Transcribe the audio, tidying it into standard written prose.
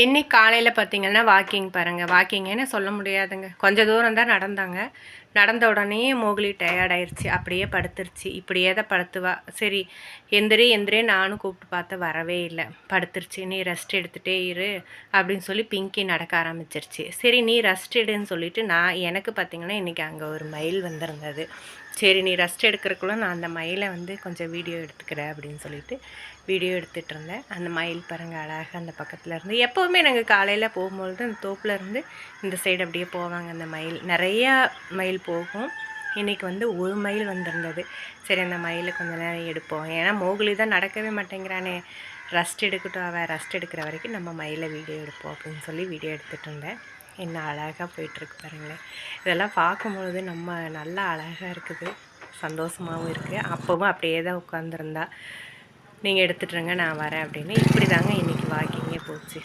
இன்னைக்கு காலையில் பார்த்தீங்கன்னா வாக்கிங் பாருங்கள். வாக்கிங்குன்னு சொல்ல முடியாதுங்க. கொஞ்சம் தூரம் தான் நடந்தாங்க. நடந்த உடனே மோகிலி டயர்ட் ஆயிடுச்சு. அப்படியே படுத்துருச்சு. இப்படியே தான் படுத்துவா. சரி எந்திரி எந்திரி நானும் கூப்பிட்டு பார்த்தேன், வரவே இல்லை. படுத்துருச்சு. நீ ரெஸ்ட் எடுத்துகிட்டே இரு அப்படின்னு சொல்லி பிங்கி நடக்க ஆரம்பிச்சிருச்சு. சரி நீ ரெஸ்ட் எடுன்னு சொல்லிட்டு எனக்கு பார்த்தீங்கன்னா இன்றைக்கி அங்கே ஒரு மயில் வந்திருந்தது. சரி நீ ரெஸ்ட் எடுக்கிறக்குள்ள நான் அந்த மயிலை கொஞ்சம் வீடியோ எடுத்துக்கிறேன் அப்படின்னு சொல்லிட்டு வீடியோ எடுத்துகிட்டு இருந்தேன். அந்த மயில் பாருங்கள் அழகாக அந்த பக்கத்தில் இருந்து. எப்போவுமே நாங்கள் காலையில் போகும்பொழுது அந்த தோப்பில் இருந்து இந்த சைடு அப்படியே போவாங்க அந்த மயில். நிறையா மயில் போகும். இன்றைக்கி ஒரு மயில் வந்திருந்தது. சரி அந்த மயிலை கொஞ்சம் நேரம் எடுப்போம். ஏன்னா மோகிலி தான் நடக்கவே மாட்டேங்கிறானே, ரெஸ்ட் எடுக்கட்டும், அவன் ரெஸ்ட் எடுக்கிற வரைக்கும் நம்ம மயிலை வீடியோ எடுப்போம் அப்படின்னு சொல்லி வீடியோ எடுத்துகிட்டு இருந்தேன். என்ன அழகாக போயிட்டுருக்கு பாருங்களேன். இதெல்லாம் பார்க்கும்பொழுது நம்ம நல்லா அழகாக இருக்குது, சந்தோஷமாகவும் இருக்குது. அப்போவும் அப்படியே தான் உட்காந்துருந்தா, நீங்கள் எடுத்துகிட்ருங்க நான் வரேன் அப்படின்னு. இப்படி தாங்க இன்றைக்கி வாக்கிங்கே போச்சு.